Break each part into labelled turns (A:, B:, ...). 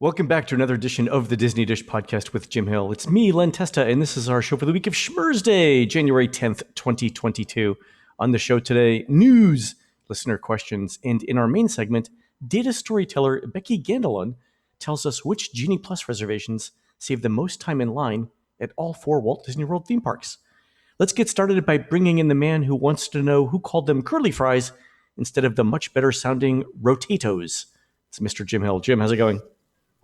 A: Welcome back to another edition of the Disney Dish podcast with Jim Hill. It's me, Len Testa, and this is our show for the week of Schmurz Day, January 10th, 2022. On the show today, news, listener questions, and in our main segment, data storyteller Becky Gandillon tells us which Genie Plus reservations save the most time in line at all 4 Walt Disney World theme parks. Let's get started by bringing in the man who wants to know who called them curly fries instead of the much better sounding rotatos. It's Mr. Jim Hill. Jim, how's it going?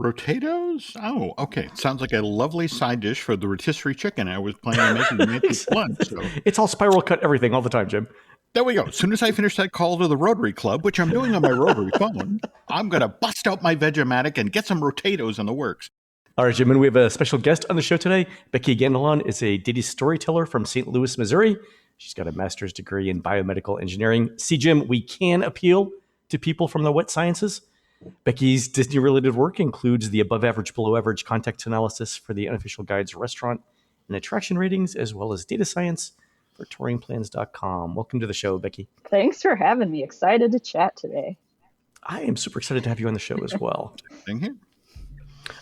B: Rotatos? Oh, okay. Sounds like a lovely side dish for the rotisserie chicken I was planning on making lunch. So.
A: It's all spiral cut everything all the time, Jim.
B: There we go. As soon as I finish that call to the Rotary Club, which I'm doing on my rotary phone, I'm going to bust out my Vegematic and get some rotatos in the works.
A: All right, Jim, and we have a special guest on the show today. Becky Gandillon is a data storyteller from St. Louis, Missouri. She's got a master's degree in biomedical engineering. See, Jim, we can appeal to people from the wet sciences. Becky's Disney-related work includes the above-average, below-average context analysis for the Unofficial Guide's restaurant and attraction ratings, as well as data science for touringplans.com. Welcome to the show, Becky.
C: Thanks for having me. Excited to chat today.
A: I am super excited to have you on the show as well.
B: Thank you.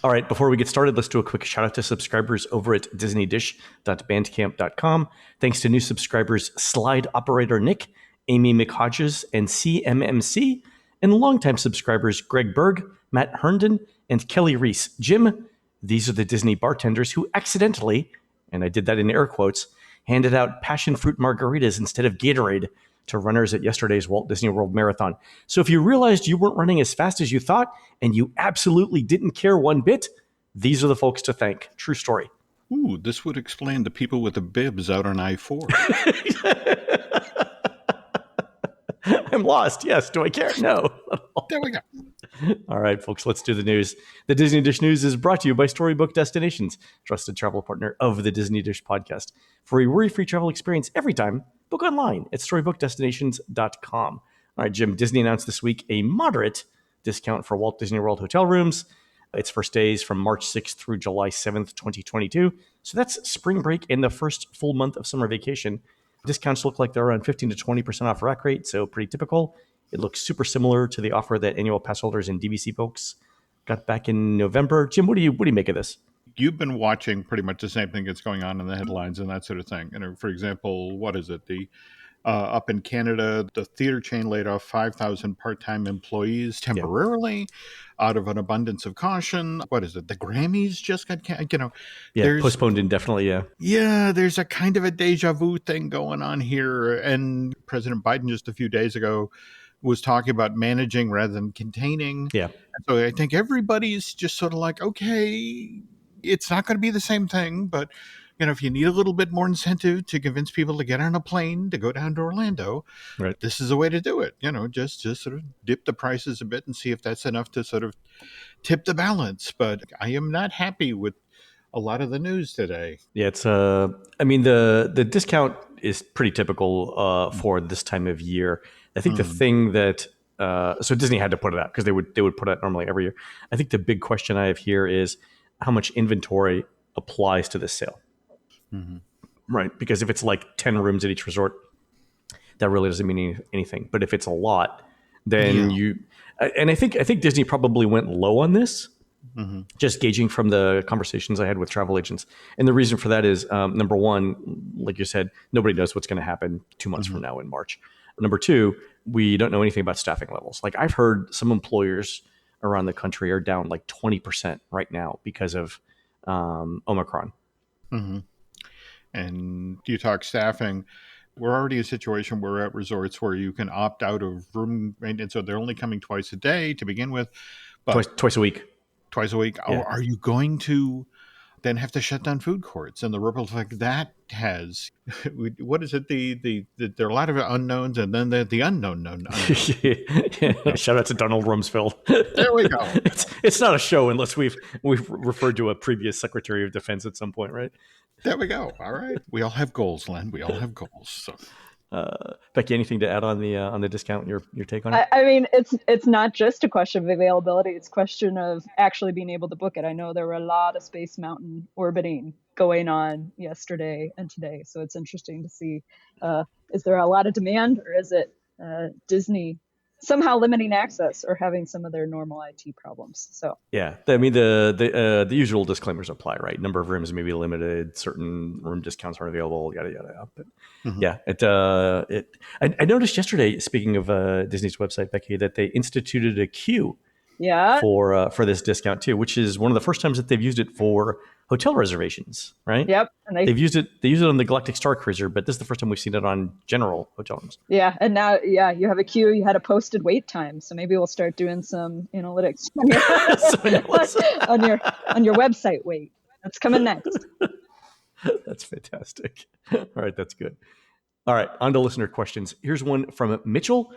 A: All right, before we get started, let's do a quick shout out to subscribers over at disneydish.bandcamp.com. Thanks to new subscribers Slide Operator Nick, Amy McHodges, and CMMC, and longtime subscribers Greg Berg, Matt Herndon, and Kelly Reese. Jim, these are the Disney bartenders who accidentally, and I did that in air quotes, handed out passion fruit margaritas instead of Gatorade to runners at yesterday's Walt Disney World Marathon. So if you realized you weren't running as fast as you thought and you absolutely didn't care one bit, these are the folks to thank. True story.
B: Ooh, this would explain the people with the bibs out on I-4.
A: I'm lost. Yes. Do I care? No.
B: There we go.
A: All right, folks, let's do the news. The Disney Dish News is brought to you by Storybook Destinations, trusted travel partner of the Disney Dish podcast. For a worry-free travel experience every time, book online at storybookdestinations.com. All right, Jim, Disney announced this week a moderate discount for Walt Disney World hotel rooms. It's for stays from March 6th through July 7th, 2022. So that's spring break and the first full month of summer vacation. Discounts look like they're around 15 to 20% off rack rate, so pretty typical. It looks super similar to the offer that annual pass holders and DVC folks got back in November. Jim, what do you make of this?
B: You've been watching pretty much the same thing that's going on in the headlines and that sort of thing. And for example, what is it? The up in Canada, the theater chain laid off 5,000 part-time employees temporarily out of an abundance of caution. What is it? The Grammys just got,
A: postponed indefinitely.
B: Yeah, there's a kind of a deja vu thing going on here. And President Biden just a few days ago was talking about managing rather than containing.
A: Yeah.
B: So I think everybody's just sort of like, okay, it's not going to be the same thing, but if you need a little bit more incentive to convince people to get on a plane to go down to Orlando,
A: right,
B: this is a way to do it. Just sort of dip the prices a bit and see if that's enough to sort of tip the balance. But I am not happy with a lot of the news today.
A: Yeah, it's the discount is pretty typical for this time of year. I think the thing that so Disney had to put it out because they would put it out normally every year. I think the big question I have here is how much inventory applies to this sale.
B: Mm-hmm.
A: Right, because if it's like 10 rooms at each resort, that really doesn't mean anything. But if it's a lot, then I think Disney probably went low on this, just gauging from the conversations I had with travel agents. And the reason for that is, number one, like you said, nobody knows what's going to happen 2 months from now in March. Number two, we don't know anything about staffing levels. Like I've heard some employers around the country are down like 20% right now because of Omicron.
B: Mm-hmm. And you talk staffing, we're already in a situation where we're at resorts where you can opt out of room maintenance. So they're only coming twice a day to begin with. But
A: twice a week.
B: Twice a week. Yeah. Are you going to then have to shut down food courts? And the ripple effect that has, what is it? There are a lot of unknowns and then the unknown unknowns.
A: Yeah. Shout out to Donald Rumsfeld.
B: There we go.
A: It's not a show unless we've referred to a previous Secretary of Defense at some point, right?
B: There we go. All right. We all have goals, Len. We all have goals. So.
A: Becky, anything to add on the discount? Your take on it?
C: I mean, it's not just a question of availability; it's a question of actually being able to book it. I know there were a lot of Space Mountain orbiting going on yesterday and today, so it's interesting to see: is there a lot of demand, or is it Disney somehow limiting access or having some of their normal IT problems. So
A: Yeah, I mean the usual disclaimers apply, right? Number of rooms may be limited, certain room discounts aren't available, yada yada. Yada. But yeah, I noticed yesterday, speaking of Disney's website, Becky, that they instituted a queue
C: yeah,
A: for this discount too, which is one of the first times that they've used it for hotel reservations, right?
C: yep. And
A: They use it on the Galactic Star Cruiser, but this is the first time we've seen it on general hotel rooms.
C: yeah, and now you have a queue. You had a posted wait time, so maybe we'll start doing some analytics on your website wait. That's coming next.
A: That's fantastic. All right, that's good. All right, on to listener questions. Here's one from Mitchell,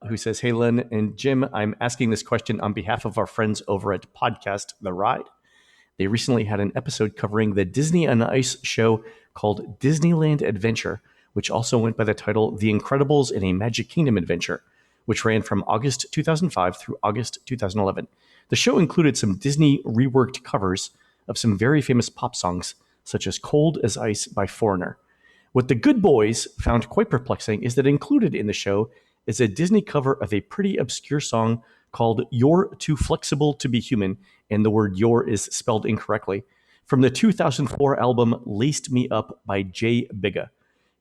A: who says, "Hey, Len and Jim, I'm asking this question on behalf of our friends over at Podcast The Ride. They recently had an episode covering the Disney on Ice show called Disneyland Adventure, which also went by the title The Incredibles in a Magic Kingdom Adventure, which ran from August 2005 through August 2011. The show included some Disney reworked covers of some very famous pop songs, such as Cold as Ice by Foreigner. What the good boys found quite perplexing is that included in the show is a Disney cover of a pretty obscure song called You're Too Flexible to Be Human, and the word "your" is spelled incorrectly, from the 2004 album Laced Me Up by Jay Bigga.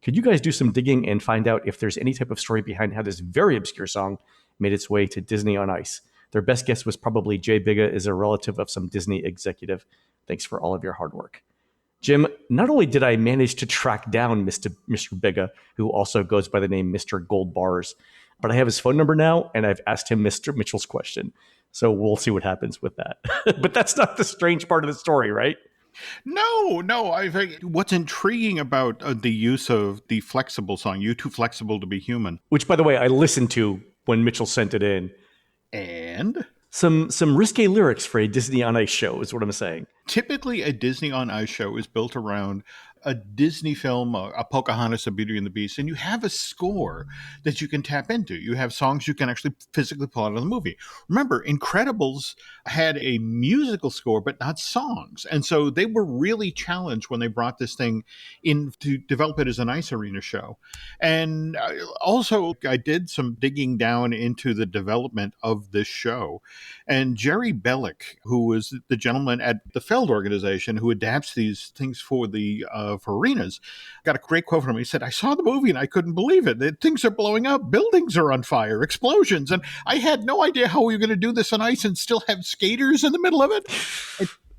A: Could you guys do some digging and find out if there's any type of story behind how this very obscure song made its way to Disney on Ice? Their best guess was probably Jay Bigga is a relative of some Disney executive. Thanks for all of your hard work. Jim, not only did I manage to track down Mr. Bigga, who also goes by the name Mr. Gold Bars, but I have his phone number now, and I've asked him Mr. Mitchell's question. So we'll see what happens with that. But that's not the strange part of the story, right?
B: No. I think what's intriguing about the use of the flexible song, "You Too Flexible to Be Human,"
A: which, by the way, I listened to when Mitchell sent it in.
B: And
A: some risque lyrics for a Disney on Ice show is what I'm saying.
B: Typically, a Disney on Ice show is built around a Disney film, a Pocahontas, a Beauty and the Beast, and you have a score that you can tap into. You have songs you can actually physically pull out of the movie. Remember, Incredibles had a musical score, but not songs. And so they were really challenged when they brought this thing in to develop it as an Ice Arena show. And also, I did some digging down into the development of this show. And Jerry Bellick, who was the gentleman at the Feld organization who adapts these things for the for arenas, got a great quote from him. He said, "I saw the movie and I couldn't believe it. Things are blowing up. Buildings are on fire. Explosions. And I had no idea how we were going to do this on ice and still have skaters in the middle of it."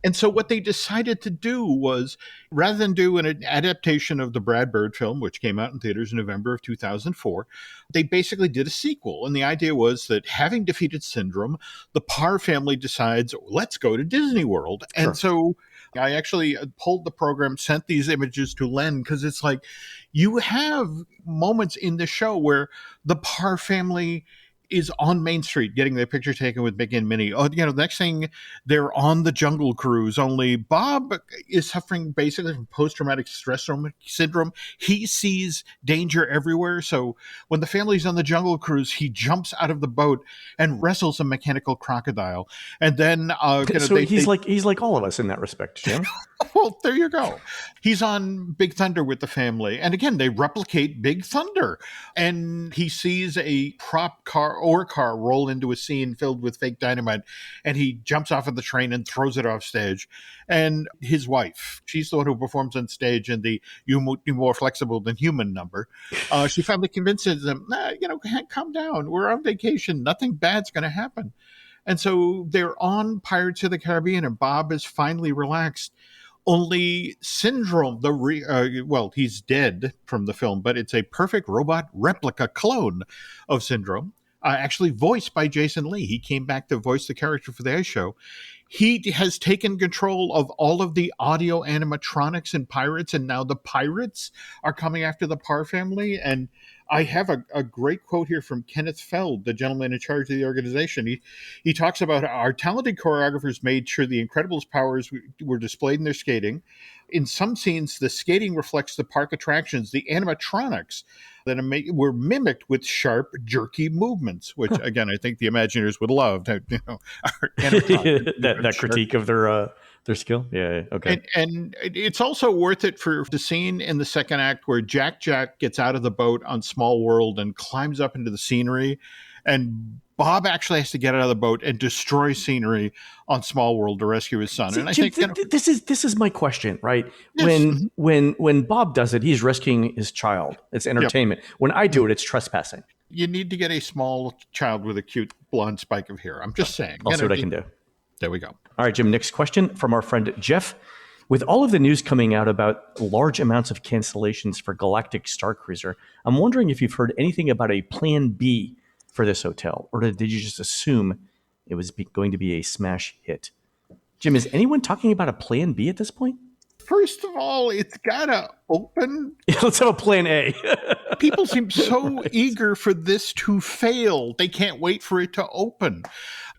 B: And so what they decided to do was, rather than do an adaptation of the Brad Bird film, which came out in theaters in November of 2004, they basically did a sequel. And the idea was that, having defeated Syndrome, the Parr family decides, let's go to Disney World. Sure. And so I actually pulled the program, sent these images to Len, because it's like, you have moments in the show where the Parr family is on Main Street getting their picture taken with Mickey and Minnie. Oh, the next thing, they're on the Jungle Cruise, only Bob is suffering basically from post-traumatic stress syndrome. He sees danger everywhere. So when the family's on the Jungle Cruise, he jumps out of the boat and wrestles a mechanical crocodile. And then
A: he's like all of us in that respect, Jim.
B: Well, there you go. He's on Big Thunder with the family. And again, they replicate Big Thunder. And he sees a prop car roll into a scene filled with fake dynamite. And he jumps off of the train and throws it off stage. And his wife, she's the one who performs on stage in the "You More Flexible Than Human" number. She finally convinces them, calm down. We're on vacation. Nothing bad's going to happen. And so they're on Pirates of the Caribbean, and Bob is finally relaxed. Only Syndrome, he's dead from the film, but it's a perfect robot replica clone of Syndrome, actually voiced by Jason Lee. He came back to voice the character for the Ice Show. He has taken control of all of the audio animatronics in Pirates, and now the Pirates are coming after the Parr family. And I have a great quote here from Kenneth Feld, the gentleman in charge of the organization. He talks about, "Our talented choreographers made sure the Incredibles' powers were displayed in their skating. In some scenes, the skating reflects the park attractions. The animatronics that were mimicked with sharp, jerky movements," which, again, I think the Imagineers would love.
A: That critique of their skill. Yeah. Okay.
B: And it's also worth it for the scene in the second act where Jack gets out of the boat on Small World and climbs up into the scenery. And Bob actually has to get out of the boat and destroy scenery on Small World to rescue his son.
A: See,
B: And I
A: Jim,
B: think,
A: this is my question, right?
B: yes,
A: When Bob does it, he's rescuing his child. It's
B: yep.
A: entertainment. When I do it, it's trespassing.
B: You need to get a small child with a cute blonde spike of hair. I'm just saying.
A: I'll see what I can do.
B: There we go.
A: All right, Jim, next question from our friend Jeff. With all of the news coming out about large amounts of cancellations for Galactic Star Cruiser, I'm wondering if you've heard anything about a plan B for this hotel, or did you just assume it was going to be a smash hit? Jim, is anyone talking about a plan B at this point?
B: First of all, it's got to open.
A: Let's have a plan A.
B: People seem so eager for this to fail. They can't wait for it to open.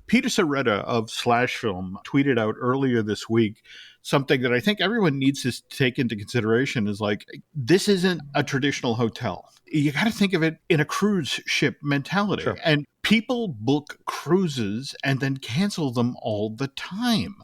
B: Peter Soretta of Slash Film tweeted out earlier this week something that I think everyone needs to take into consideration is like, this isn't a traditional hotel. You got to think of it in a cruise ship mentality.
A: Sure.
B: And people book cruises and then cancel them all the time.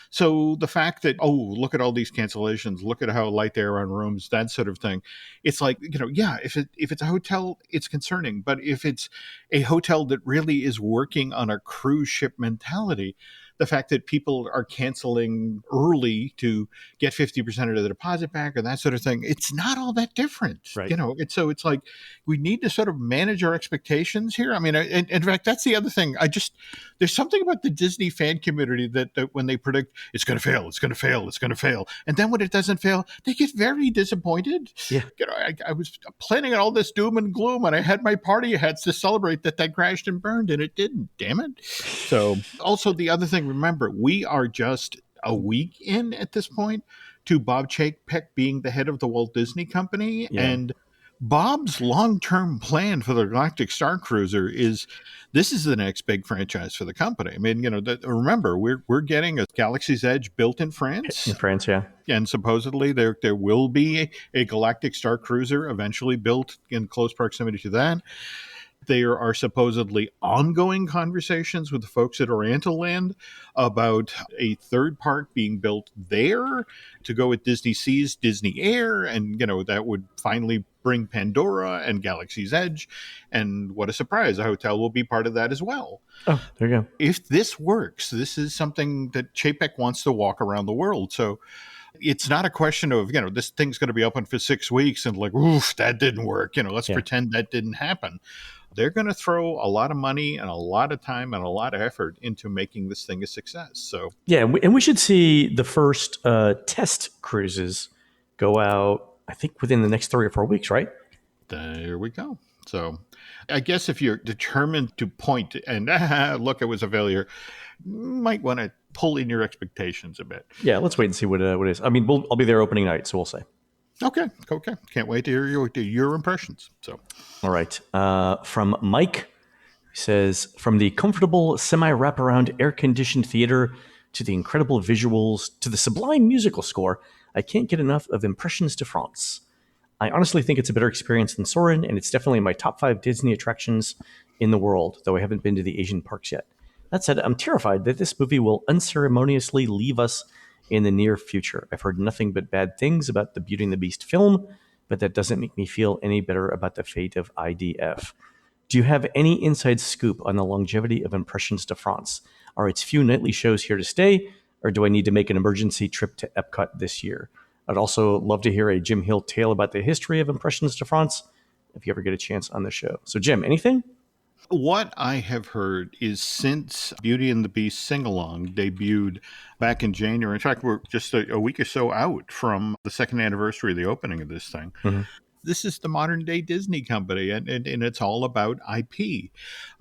B: So the fact that, oh, look at all these cancellations, look at how light they are on rooms, that sort of thing. It's like, yeah, if it's a hotel, it's concerning. But if it's a hotel that really is working on a cruise ship mentality, the fact that people are canceling early to get 50% of the deposit back or that sort of thing, it's not all that different.
A: Right.
B: So it's like we need to sort of manage our expectations here. I mean, in fact, that's the other thing. There's something about the Disney fan community that when they predict it's going to fail, it's going to fail, it's going to fail. And then when it doesn't fail, they get very disappointed.
A: Yeah.
B: I was planning on all this doom and gloom and I had my party hats to celebrate that crashed and burned and it didn't, damn it. So also the other thing, remember, we are just a week in at this point to Bob Chapek being the head of the Walt Disney Company.
A: Yeah.
B: And Bob's long-term plan for the Galactic Star Cruiser is this is the next big franchise for the company. I mean, remember, we're getting a Galaxy's Edge built in France.
A: In France, yeah.
B: And supposedly there will be a Galactic Star Cruiser eventually built in close proximity to that. There are supposedly ongoing conversations with the folks at Oriental-Land about a third park being built there to go with Disney Sea's Disney Air. And, that would finally bring Pandora and Galaxy's Edge. And what a surprise, a hotel will be part of that as well.
A: Oh, there you go.
B: If this works, this is something that Chapek wants to walk around the world. So it's not a question of, this thing's going to be open for 6 weeks and like, oof, that didn't work. Let's pretend that didn't happen. They're going to throw a lot of money and a lot of time and a lot of effort into making this thing a success. So
A: yeah, and we should see the first test cruises go out, I think, within the next 3 or 4 weeks, right?
B: There we go. So I guess if you're determined to point and look, it was a failure, you might want to pull in your expectations a bit.
A: Yeah, let's wait and see what it is. I mean, I'll be there opening night, so we'll see.
B: Okay. Can't wait to hear your impressions. So,
A: all right. From Mike, he says, from the comfortable semi-wraparound air-conditioned theater to the incredible visuals to the sublime musical score, I can't get enough of Impressions de France. I honestly think it's a better experience than Soarin', and it's definitely in my top 5 Disney attractions in the world, though I haven't been to the Asian parks yet. That said, I'm terrified that this movie will unceremoniously leave us in the near future. I've heard nothing but bad things about the Beauty and the Beast film, but that doesn't make me feel any better about the fate of IDF. Do you have any inside scoop on the longevity of Impressions de France? Are its few nightly shows here to stay, or do I need to make an emergency trip to Epcot this year? I'd also love to hear a Jim Hill tale about the history of Impressions de France if you ever get a chance on the show. So, Jim, anything?
B: What I have heard is since Beauty and the Beast sing-along debuted back in January, in fact, we're just a week or so out from the second anniversary of the opening of this thing. Mm-hmm. This is the modern-day Disney company, and it's all about IP.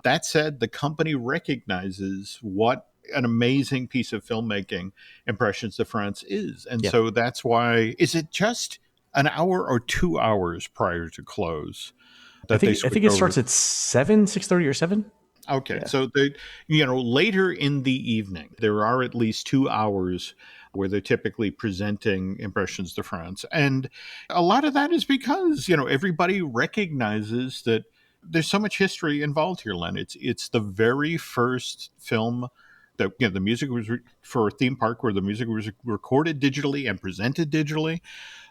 B: That said, the company recognizes what an amazing piece of filmmaking Impressions de France is. And so that's why, is it just an hour or 2 hours prior to close?
A: I think it starts at 6:30 or 7.
B: Okay. Yeah. So later in the evening, there are at least 2 hours where they're typically presenting Impressions de France. And a lot of that is because, everybody recognizes that there's so much history involved here, Len. It's the very first film The music was for a theme park where the music was recorded digitally and presented digitally.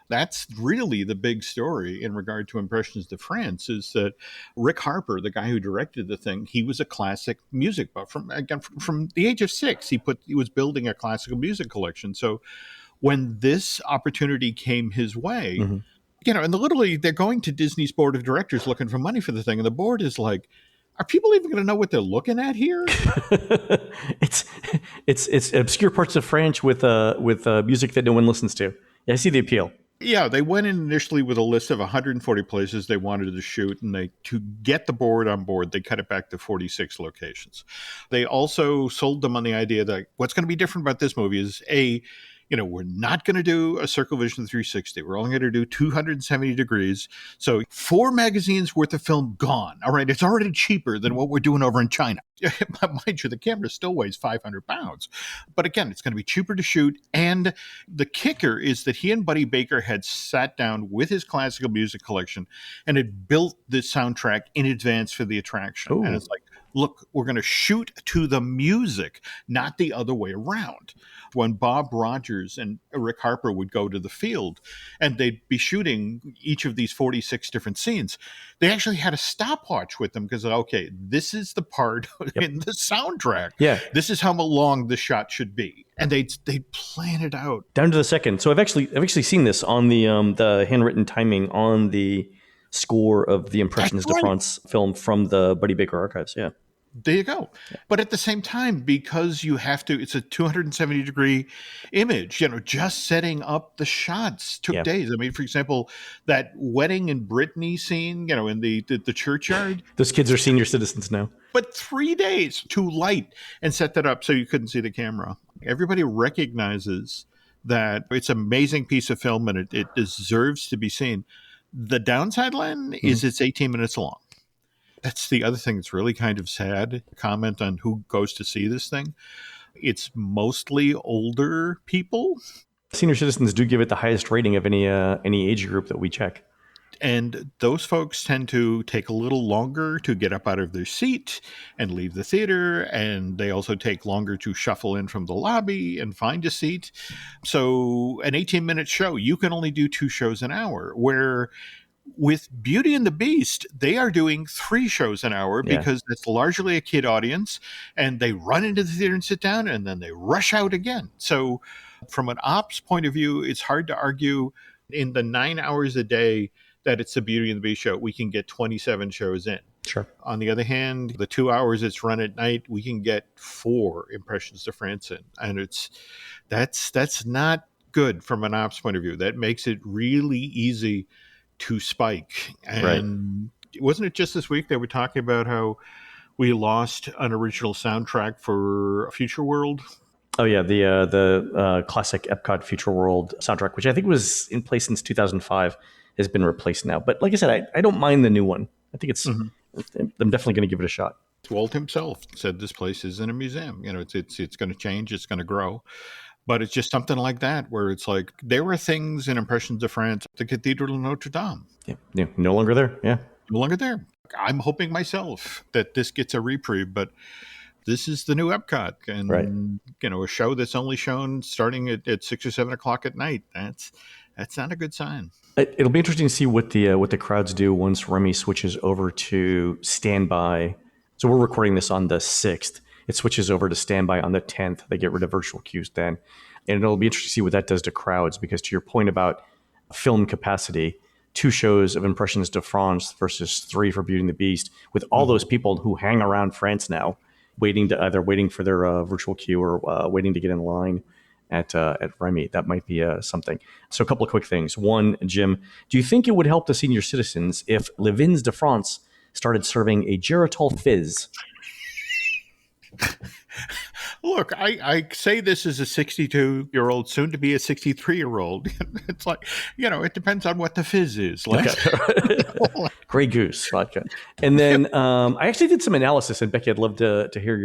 B: That's really the big story in regard to Impressions de France, is that Rick Harper, the guy who directed the thing, he was a classic music buff from the age of 6. He was building a classical music collection. So when this opportunity came his way, and literally they're going to Disney's board of directors looking for money for the thing, and the board is like, are people even going to know what they're looking at here?
A: it's obscure parts of French with music that no one listens to. Yeah, I see the appeal.
B: Yeah, they went in initially with a list of 140 places they wanted to shoot, and to get the board on board, they cut it back to 46 locations. They also sold them on the idea that what's going to be different about this movie is we're not going to do a Circle Vision 360. We're only going to do 270 degrees. So 4 magazines worth of film gone. All right, it's already cheaper than what we're doing over in China. Mind you, the camera still weighs 500 pounds. But again, it's going to be cheaper to shoot. And the kicker is that he and Buddy Baker had sat down with his classical music collection and had built the soundtrack in advance for the attraction. Ooh. And it's like, look, we're going to shoot to the music, not the other way around. When Bob Rogers and Rick Harper would go to the field and they'd be shooting each of these 46 different scenes, they actually had a stopwatch with them because, okay, this is the part in the soundtrack.
A: Yeah.
B: This is how long the shot should be. And they'd plan it out.
A: Down to the second. So I've actually seen this on the handwritten timing on the score of the Impressions de France film from the Buddy Baker archives. Yeah.
B: There you go. Yeah. But at the same time, because you have to, it's a 270 degree image, just setting up the shots took days. I mean, for example, that wedding in Brittany scene, in the churchyard.
A: Those kids are senior citizens now.
B: But 3 days to light and set that up so you couldn't see the camera. Everybody recognizes that it's an amazing piece of film and it deserves to be seen. The downside, Len, is it's 18 minutes long. That's the other thing that's really kind of sad. Comment on who goes to see this thing. It's mostly older people.
A: Senior citizens do give it the highest rating of any age group that we check.
B: And those folks tend to take a little longer to get up out of their seat and leave the theater. And they also take longer to shuffle in from the lobby and find a seat. So an 18-minute show, you can only do 2 shows an hour, where with Beauty and the Beast, they are doing 3 shows an hour because it's largely a kid audience, and they run into the theater and sit down, and then they rush out again. So from an ops point of view, it's hard to argue in the 9 hours a day that it's the Beauty and the Beast show, we can get 27 shows in.
A: Sure.
B: On the other hand, the 2 hours it's run at night, we can get 4 Impressions de France in. And that's not good from an ops point of view. That makes it really easy to spike. And wasn't it just this week they were talking about how we lost an original soundtrack for Future World?
A: Oh yeah, the classic Epcot Future World soundtrack, which I think was in place since 2005, has been replaced now. But like I said, I don't mind the new one. I think it's I'm definitely going to give it a shot.
B: Walt himself said this place isn't a museum. It's going to change, it's going to grow. But it's just something like that, where it's like, there were things in Impressions de France, the Cathedral of Notre Dame.
A: Yeah, no longer there. Yeah.
B: No longer there. I'm hoping myself that this gets a reprieve, but this is the new Epcot. And, a show that's only shown starting at 6 or 7 o'clock at night. That's not a good sign.
A: It'll be interesting to see what the crowds do once Remy switches over to standby. So we're recording this on the 6th. It switches over to standby on the 10th. They get rid of virtual queues then. And it'll be interesting to see what that does to crowds, because to your point about film capacity, 2 shows of Impressions de France versus 3 for Beauty and the Beast, with all those people who hang around France now, waiting for their virtual queue or waiting to get in line at Remy. That might be something. So a couple of quick things. One, Jim, do you think it would help the senior citizens if Les Vins de France started serving a Geritol fizz?
B: Look, I say this as a 62-year-old, soon to be a 63-year-old. It's like, it depends on what the fizz is.
A: Okay. Grey Goose vodka. And then I actually did some analysis, and Becky, I'd love to hear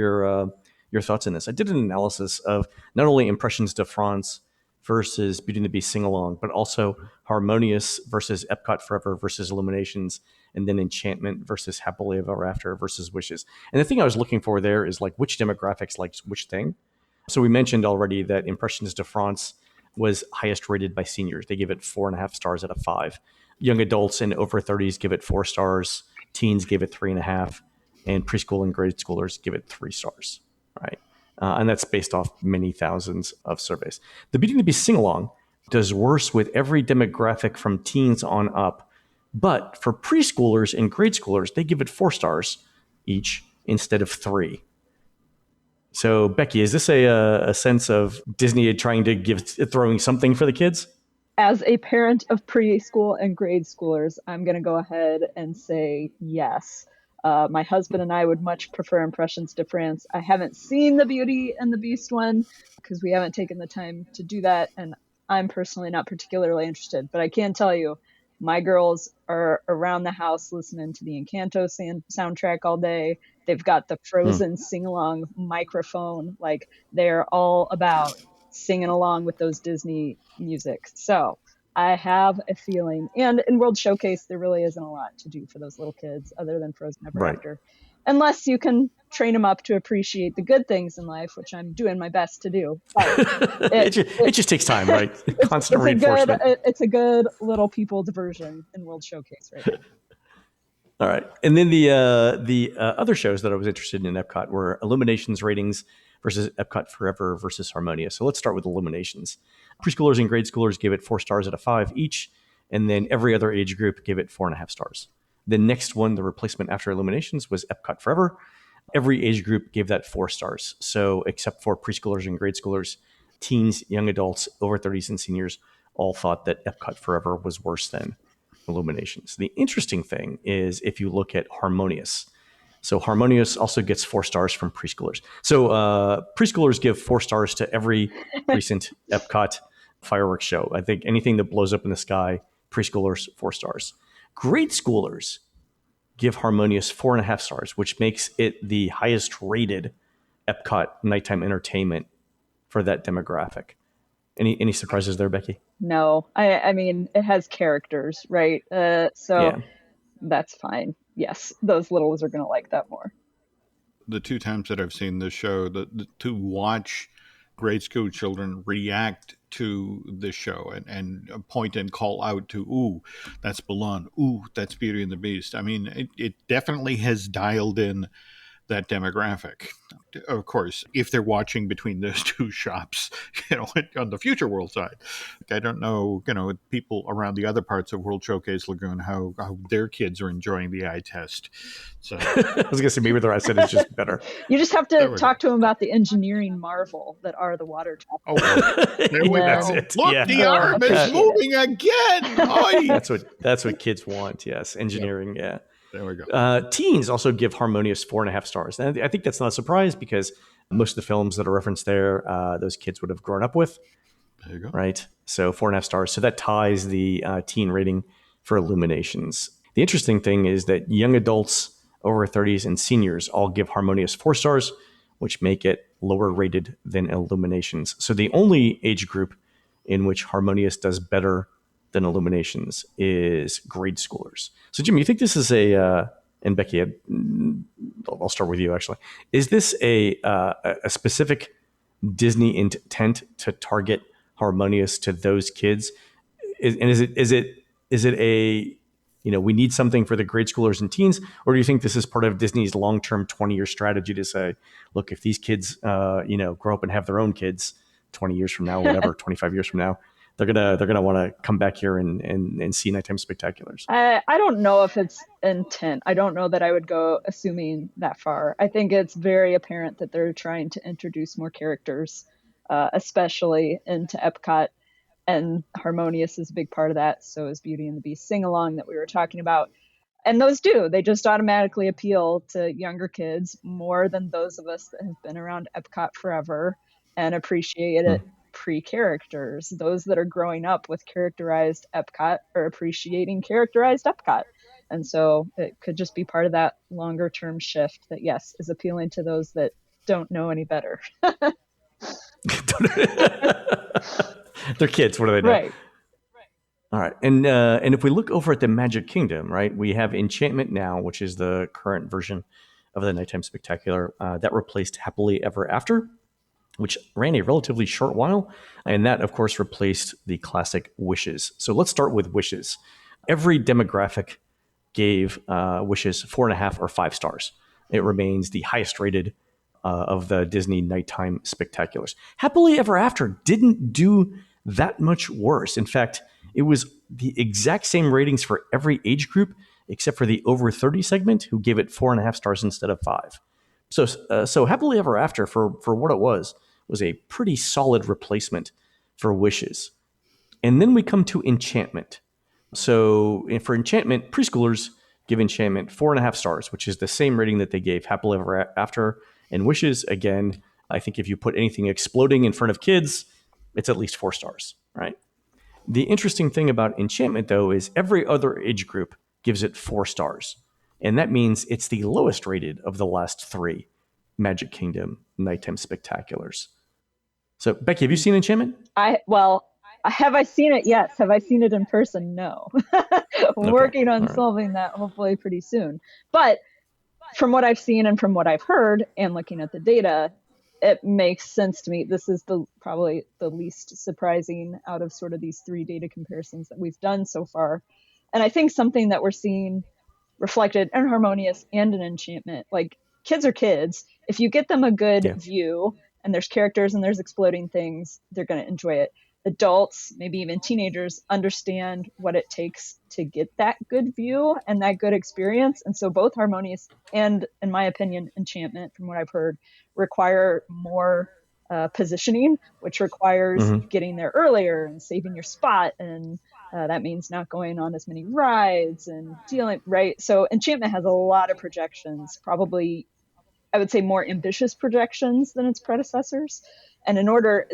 A: your thoughts on this. I did an analysis of not only Impressions de France versus Beauty and the Beast sing-along, but also Harmonious versus Epcot Forever versus Illuminations and then Enchantment versus Happily Ever After versus Wishes. And the thing I was looking for there is like which demographics likes which thing. So we mentioned already that Impressions de France was highest rated by seniors. They give it 4.5 stars out of 5. Young adults and over 30s give it 4 stars. Teens give it 3.5, and preschool and grade schoolers give it 3 stars. Right, and that's based off many thousands of surveys. The Beauty and the Beast sing-along does worse with every demographic from teens on up, but for preschoolers and grade schoolers, they give it 4 stars each instead of 3. So, Becky, is this a sense of Disney trying to throwing something for the kids?
C: As a parent of preschool and grade schoolers, I'm going to go ahead and say yes. My husband and I would much prefer Impressions de France. I haven't seen the Beauty and the Beast one because we haven't taken the time to do that, and I'm personally not particularly interested. But I can tell you, my girls are around the house listening to the Encanto soundtrack all day. They've got the Frozen sing-along microphone. Like, they're all about singing along with those Disney music. So I have a feeling, and in World Showcase, there really isn't a lot to do for those little kids other than Frozen Ever After. Unless you can train them up to appreciate the good things in life, which I'm doing my best to do. But
A: it just takes time, right? Constant reinforcement.
C: It's a good little people diversion in World Showcase right now.
A: All right. And then the other shows that I was interested in Epcot were Illuminations ratings versus Epcot Forever versus Harmonia. So let's start with Illuminations. Preschoolers and grade schoolers give it 4 stars out of 5 each, and then every other age group gave it 4.5 stars. The next one, the replacement after Illuminations, was Epcot Forever. Every age group gave that 4 stars. So except for preschoolers and grade schoolers, teens, young adults, over 30s, and seniors all thought that Epcot Forever was worse than Illuminations. The interesting thing is if you look at Harmonious. So Harmonious also gets 4 stars from preschoolers. So preschoolers give 4 stars to every recent Epcot fireworks show. I think anything that blows up in the sky, preschoolers 4 stars. Grade schoolers give Harmonious 4.5 stars, which makes it the highest rated Epcot nighttime entertainment for that demographic. Any surprises there, Becky?
C: No, I mean, it has characters, right? So that's fine. Yes, those littles are going to like that more.
B: The 2 times that I've seen this show, to watch grade school children react to this show and point and call out to, ooh, that's Balloon, ooh, that's Beauty and the Beast. I mean, it definitely has dialed in that demographic. Of course, if they're watching between those 2 shops, on the Future World side, I don't know, people around the other parts of World Showcase Lagoon, how their kids are enjoying the eye test. So
A: I was going to say maybe the rest of it is just better.
C: You just have to talk to them about the engineering marvel that are the water tops.
B: Oh, there we go. Look, the arm is moving again.
A: That's what kids want. Yes, engineering. Yeah.
B: There we go.
A: Teens also give Harmonious 4.5 stars. And I think that's not a surprise because most of the films that are referenced there, those kids would have grown up with.
B: There you go.
A: Right? So 4.5 stars. So that ties the teen rating for Illuminations. The interesting thing is that young adults over 30s and seniors all give Harmonious 4 stars, which make it lower rated than Illuminations. So the only age group in which Harmonious does better than Illuminations is grade schoolers. So, Jim, you think this is and Becky, I'll start with you actually. Is this a specific Disney intent to target Harmonious to those kids? Is it a we need something for the grade schoolers and teens, or do you think this is part of Disney's long-term 20-year strategy to say, look, if these kids grow up and have their own kids 20 years from now, whatever, 25 years from now, they're gonna want to come back here and see nighttime spectaculars.
C: I don't know if it's intent. I don't know that I would go assuming that far. I think it's very apparent that they're trying to introduce more characters, especially into Epcot, and Harmonious is a big part of that. So is Beauty and the Beast sing-along that we were talking about. And those they just automatically appeal to younger kids more than those of us that have been around Epcot forever and appreciate it. Pre-characters. Those that are growing up with characterized Epcot are appreciating characterized Epcot. And so it could just be part of that longer term shift that, yes, is appealing to those that don't know any better.
A: They're kids. What do they know?
C: Right.
A: All right, and if we look over at the Magic Kingdom, right, we have Enchantment Now, which is the current version of the Nighttime Spectacular that replaced Happily Ever After, which ran a relatively short while, and that, of course, replaced the classic Wishes. So let's start with Wishes. Every demographic gave Wishes 4.5 or 5 stars. It remains the highest rated of the Disney nighttime spectaculars. Happily Ever After didn't do that much worse. In fact, it was the exact same ratings for every age group except for the over 30 segment, who gave it 4.5 stars instead of 5. So Happily Ever After, for what it was a pretty solid replacement for Wishes. And then we come to Enchantment. So for Enchantment, preschoolers give Enchantment 4.5 stars, which is the same rating that they gave Happily Ever After and Wishes. Again, I think if you put anything exploding in front of kids, it's at least 4 stars, right? The interesting thing about Enchantment, though, is every other age group gives it 4 stars. And that means it's the lowest rated of the last 3 Magic Kingdom nighttime spectaculars. So, Becky, have you seen Enchantment?
C: Have I seen it? Yes. Have I seen it in person? No. Working on solving that hopefully pretty soon. But from what I've seen and from what I've heard and looking at the data, it makes sense to me. This is probably the least surprising out of sort of these 3 data comparisons that we've done so far. And I think something that we're seeing reflected in Harmonious and in Enchantment, like kids are kids. If you get them a good view and there's characters and there's exploding things, they're going to enjoy it. Adults, maybe even teenagers, understand what it takes to get that good view and that good experience. And so both Harmonious and, in my opinion, Enchantment, from what I've heard, require more positioning, which requires getting there earlier and saving your spot. And that means not going on as many rides and dealing, right? So Enchantment has a lot of projections, probably, I would say, more ambitious projections than its predecessors. And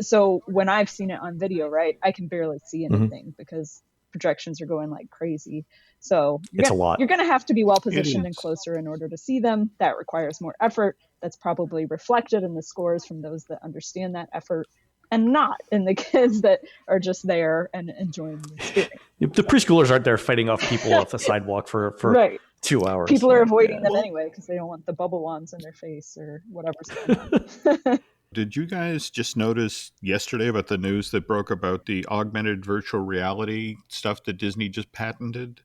C: so when I've seen it on video, right, I can barely see anything because projections are going like crazy. So
A: it's a lot.
C: You're going to have to be well positioned and closer in order to see them. That requires more effort. That's probably reflected in the scores from those that understand that effort, and not in the kids that are just there and enjoying the experience.
A: The preschoolers aren't there fighting off people off the sidewalk for
C: right.
A: 2 hours.
C: People are avoiding them anyway because they don't want the bubble wands in their face or whatever's going on.
B: Did you guys just notice yesterday about the news that broke about the augmented virtual reality stuff that Disney just patented?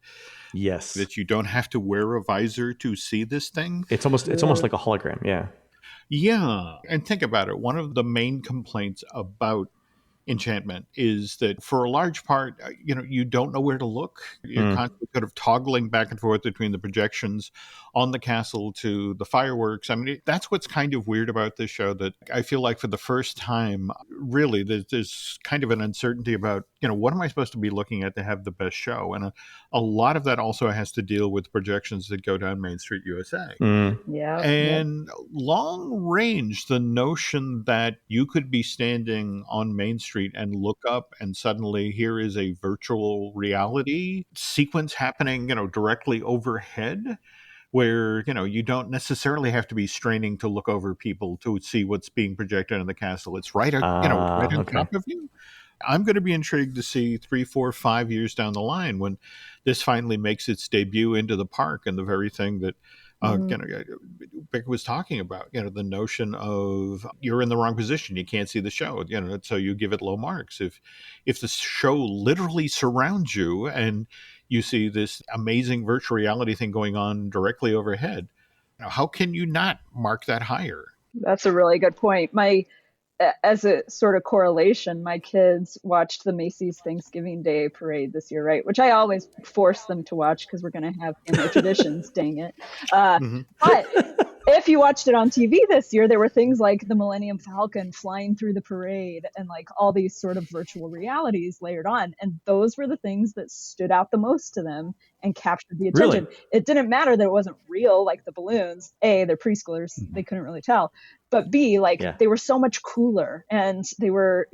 A: Yes.
B: That you don't have to wear a visor to see this thing?
A: It's almost like a hologram, yeah.
B: Yeah. And think about it. One of the main complaints about Enchantment is that for a large part, you don't know where to look. You're constantly kind of toggling back and forth between the projections on the castle to the fireworks. I mean, that's what's kind of weird about this show, that I feel like for the first time, really, there's kind of an uncertainty about, what am I supposed to be looking at to have the best show? And a lot of that also has to deal with projections that go down Main Street USA.
C: Yeah.
B: And long range, the notion that you could be standing on Main Street and look up and suddenly here is a virtual reality sequence happening, directly overhead, where, you don't necessarily have to be straining to look over people to see what's being projected in the castle. It's right on top of you. I'm going to be intrigued to see 3, 4, 5 years down the line when this finally makes its debut into the park, and the very thing that Becky was talking about, the notion of you're in the wrong position, you can't see the show, so you give it low marks. If the show literally surrounds you and you see this amazing virtual reality thing going on directly overhead, how can you not mark that higher?
C: That's a really good point. As a sort of correlation, my kids watched the Macy's Thanksgiving Day parade this year, right? Which I always force them to watch because we're going to have family traditions, dang it. But if you watched it on TV this year, there were things like the Millennium Falcon flying through the parade and like all these sort of virtual realities layered on. And those were the things that stood out the most to them and captured the attention.
A: Really?
C: It didn't matter that it wasn't real, like the balloons. A, they're preschoolers, they couldn't really tell. But B, they were so much cooler and they were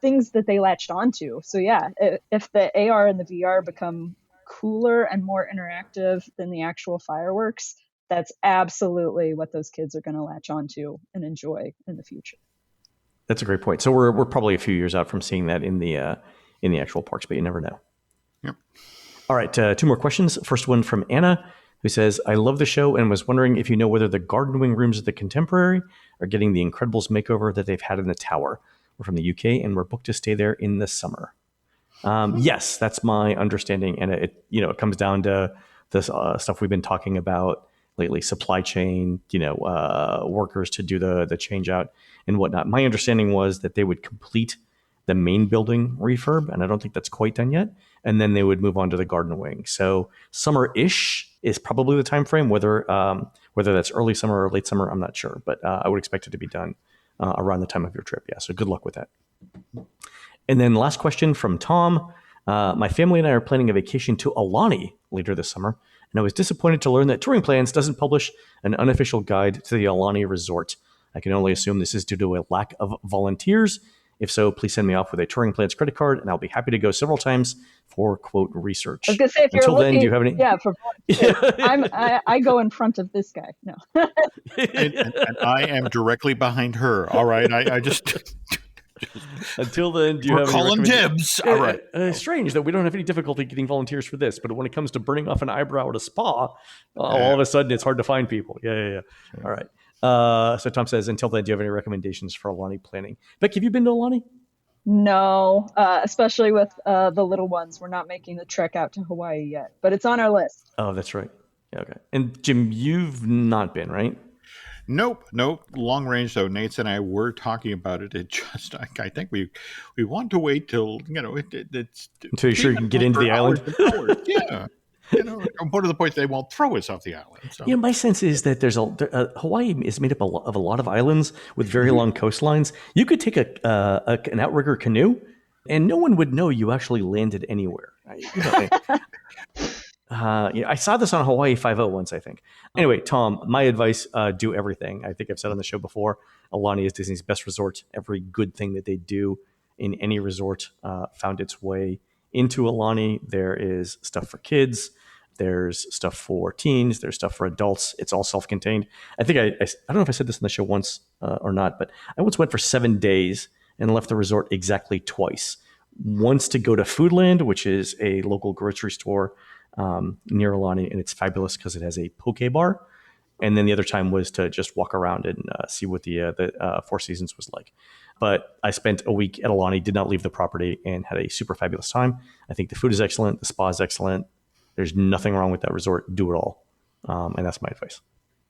C: things that they latched onto. So yeah, if the AR and the VR become cooler and more interactive than the actual fireworks, that's absolutely what those kids are going to latch onto and enjoy in the future.
A: That's a great point. So we're probably a few years out from seeing that in the actual parks, but you never know.
B: Yep.
A: All right, 2 more questions. First one from Anna, who says, I love the show and was wondering if you know whether the garden wing rooms of the Contemporary are getting the Incredibles makeover that they've had in the Tower. We're from the UK and we're booked to stay there in the summer. Yes, that's my understanding. And it comes down to this stuff we've been talking about lately, supply chain, workers to do the change out and whatnot. My understanding was that they would complete the main building refurb, and I don't think that's quite done yet. And then they would move on to the garden wing. So summer-ish is probably the time frame. Whether that's early summer or late summer, I'm not sure, but I would expect it to be done around the time of your trip. Yeah, so good luck with that. And then last question from Tom. My family and I are planning a vacation to Alani later this summer, and I was disappointed to learn that Touring Plans doesn't publish an unofficial guide to the Alani Resort. I can only assume this is due to a lack of volunteers. If so, please send me off with a Touring Plans credit card, and I'll be happy to go several times for, quote, research.
C: I was going to say, if
A: Until
C: you're
A: then,
C: looking,
A: do you have any?
C: Yeah, for I go in front of this guy. No.
B: and I am directly behind her. All right. I just...
A: Until then, do you have
B: calling
A: any
B: dibs? All right.
A: Strange that we don't have any difficulty getting volunteers for this, but when it comes to burning off an eyebrow at a spa, all of a sudden it's hard to find people. Yeah. All right. So Tom says, until then, do you have any recommendations for Alani planning? Becky, have you been to Alani?
C: No, especially with the little ones. We're not making the trek out to Hawaii yet, but it's on our list.
A: Oh, that's right. Yeah, okay. And Jim, you've not been, right?
B: Nope. Long range, though. Nate and I were talking about it. It just, I think we want to wait till, it's...
A: Until you're sure you can get into the island?
B: Yeah. More to the point, they won't throw us off the island. So.
A: Yeah, my sense is that there's Hawaii is made up of a lot of islands with very long coastlines. You could take an outrigger canoe, and no one would know you actually landed anywhere. I saw this on Hawaii 5.0 once, I think. Anyway, Tom, my advice, do everything. I think I've said on the show before, Alani is Disney's best resort. Every good thing that they do in any resort found its way into Alani. There is stuff for kids. There's stuff for teens. There's stuff for adults. It's all self-contained. I think I don't know if I said this in the show once or not, but I once went for 7 days and left the resort exactly twice. Once to go to Foodland, which is a local grocery store near Alani, and it's fabulous because it has a poke bar. And then the other time was to just walk around and see what the Four Seasons was like. But I spent a week at Alani, did not leave the property, and had a super fabulous time. I think the food is excellent. The spa is excellent. There's nothing wrong with that resort. Do it all. And that's my advice.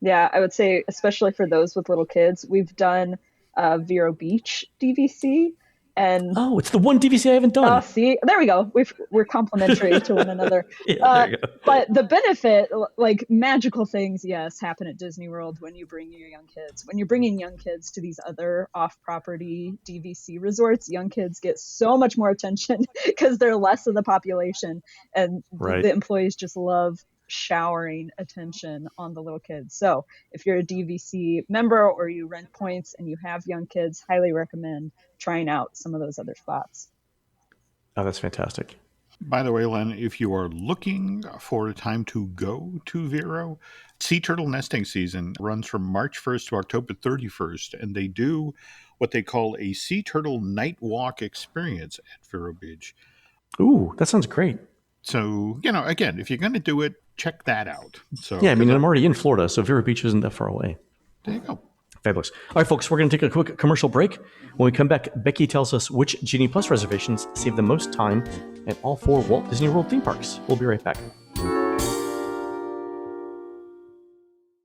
C: Yeah, I would say, especially for those with little kids, we've done Vero Beach DVC. And
A: it's the one DVC I haven't done.
C: See, there we go. We're complimentary to one another.
A: There you go.
C: But the benefit, like magical things, yes, happen at Disney World when you bring your young kids. When you're bringing young kids to these other off-property DVC resorts, young kids get so much more attention because they're less of the population, and the employees just love showering attention on the little kids. So if you're a DVC member or you rent points and you have young kids, highly recommend trying out some of those other spots.
A: Oh, that's fantastic.
B: By the way, Len, if you are looking for a time to go to Vero, sea turtle nesting season runs from March 1st to October 31st, and they do what they call a sea turtle night walk experience at Vero Beach.
A: Ooh, that sounds great.
B: So, again, if you're going to do it, check that out. So
A: yeah, I mean, I'm already in Florida, so Vero Beach isn't that far away.
B: There you go.
A: Fabulous. All right, folks, we're going to take a quick commercial break. When we come back, Becky tells us which Genie Plus reservations save the most time at all 4 Walt Disney World theme parks. We'll be right back.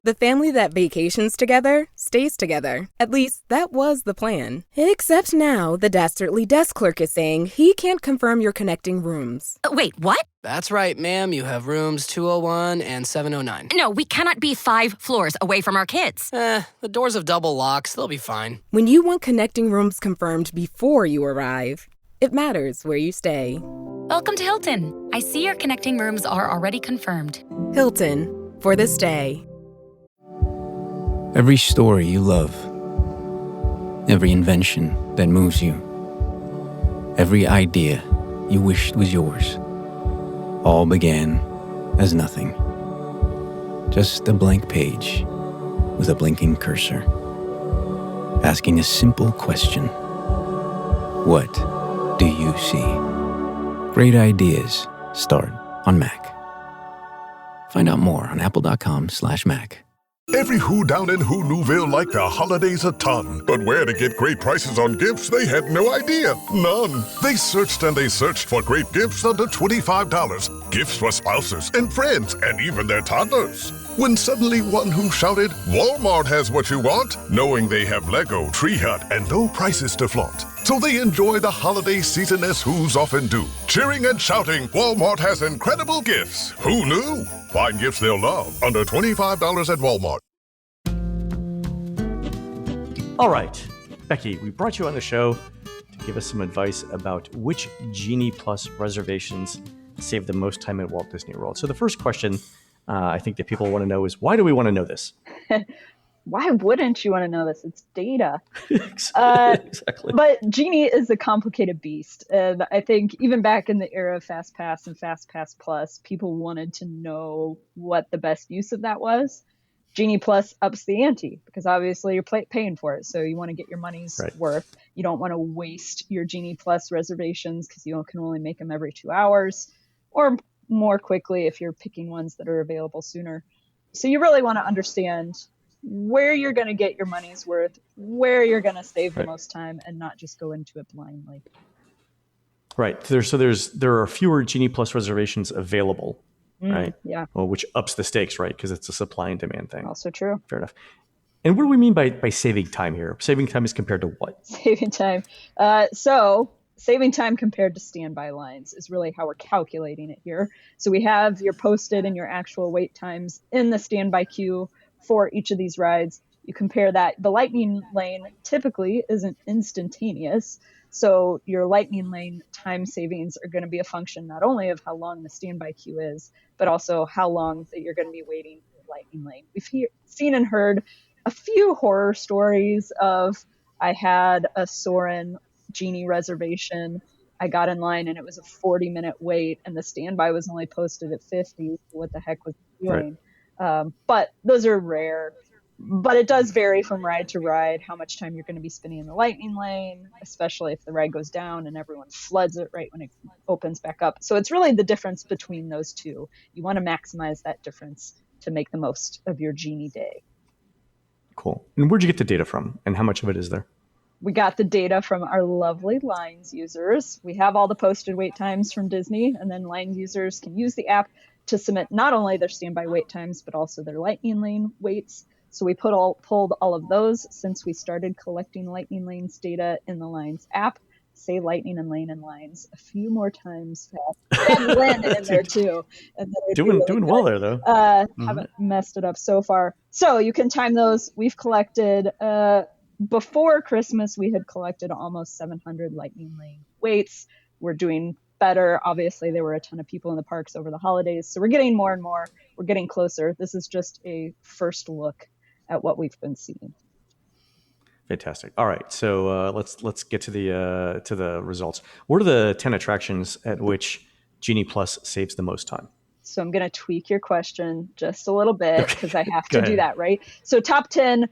D: The family that vacations together stays together. At least, that was the plan. Except now, the dastardly desk clerk is saying he can't confirm your connecting rooms.
E: Wait, what?
F: That's right, ma'am. You have rooms 201 and 709.
E: No, we cannot be 5 floors away from our kids.
F: The doors have double locks. They'll be fine.
D: When you want connecting rooms confirmed before you arrive, it matters where you stay.
G: Welcome to Hilton. I see your connecting rooms are already confirmed.
D: Hilton, for the stay.
H: Every story you love, every invention that moves you, every idea you wished was yours, all began as nothing. Just a blank page with a blinking cursor, asking a simple question. What do you see? Great ideas start on Mac. Find out more on apple.com/Mac.
I: Every Who down in Who Newville liked the holidays a ton. But where to get great prices on gifts, they had no idea. None. They searched and they searched for great gifts under $25. Gifts for spouses and friends and even their toddlers. When suddenly one Who shouted, Walmart has what you want, knowing they have Lego, Tree Hut, and low prices to flaunt. So they enjoy the holiday season as Who's often do. Cheering and shouting, Walmart has incredible gifts. Who knew? Find gifts they'll love under $25 at Walmart.
A: All right, Becky, we brought you on the show to give us some advice about which Genie Plus reservations save the most time at Walt Disney World. So the first question I think that people want to know is, why do we want to know this?
C: Why wouldn't you want to know this? It's data.
A: Exactly.
C: But Genie is a complicated beast. And I think even back in the era of Fast Pass and Fast Pass Plus, people wanted to know what the best use of that was. Genie Plus ups the ante because obviously you're paying for it. So you want to get your money's worth. You don't want to waste your Genie Plus reservations because you can only make them every 2 hours or more quickly if you're picking ones that are available sooner. So you really want to understand where you're going to get your money's worth, where you're going to save the most time, and not just go into it blindly.
A: Right. There are fewer Genie Plus reservations available, right?
C: Yeah.
A: Well, which ups the stakes, right? Because it's a supply and demand thing.
C: Also true.
A: Fair enough. And what do we mean by saving time here? Saving time is compared to what?
C: Saving time. So saving time compared to standby lines is really how we're calculating it here. So we have your posted and your actual wait times in the standby queue for each of these rides. You compare that. The lightning lane typically isn't instantaneous. So your lightning lane time savings are going to be a function not only of how long the standby queue is, but also how long that you're going to be waiting for the lightning lane. We've seen and heard a few horror stories of, I had a Soarin' Genie reservation. I got in line and it was a 40-minute wait and the standby was only posted at 50. What the heck was it doing? But those are rare. But it does vary from ride to ride how much time you're going to be spending in the lightning lane, especially if the ride goes down and everyone floods it right when it opens back up. So it's really the difference between those two. You want to maximize that difference to make the most of your Genie day.
A: Cool. And where'd you get the data from? And how much of it is there?
C: We got the data from our lovely Lines users. We have all the posted wait times from Disney, and then Lines users can use the app to submit not only their standby wait times, but also their lightning lane waits. So we pulled all of those since we started collecting lightning lanes data in the Lines app. Say lightning and lane and lines a few more times fast. And Len in there too. And
A: doing well there though.
C: Haven't messed it up so far. So you can time those. We've collected before Christmas, we had collected almost 700 lightning lane waits. We're doing better. Obviously, there were a ton of people in the parks over the holidays, so we're getting more and more. We're getting closer. This is just a first look at what we've been seeing.
A: Fantastic. All right, so let's get to the results. What are the 10 attractions at which Genie Plus saves the most time?
C: So I'm going to tweak your question just a little bit because I have to
A: Go
C: do
A: ahead.
C: that, right? So top 10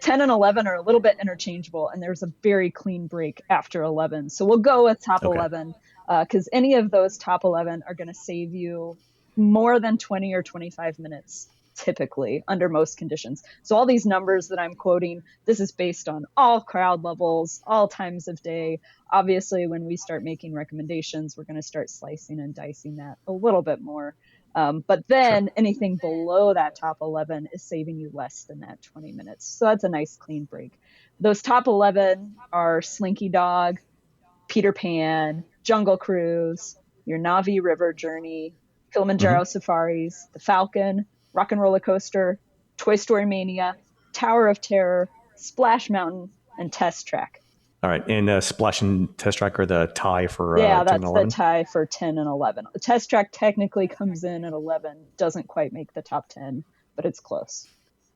C: and 11 are a little bit interchangeable, and there's a very clean break after 11. So we'll go with top 11 because any of those top 11 are going to save you more than 20 or 25 minutes typically under most conditions. So all these numbers that I'm quoting, this is based on all crowd levels, all times of day. Obviously, when we start making recommendations, we're going to start slicing and dicing that a little bit more. But then anything below that top 11 is saving you less than that 20 minutes. So that's a nice clean break. Those top 11 are Slinky Dog, Peter Pan, Jungle Cruise, your Navi River Journey, Kilimanjaro Safaris, the Falcon, Rock and Roller Coaster, Toy Story Mania, Tower of Terror, Splash Mountain, and Test Track.
A: All right, and Splash and Test Track are the tie for
C: 10
A: and
C: that's
A: 11?
C: the tie for 10 and 11. The Test Track technically comes in at 11, doesn't quite make the top 10, but it's close.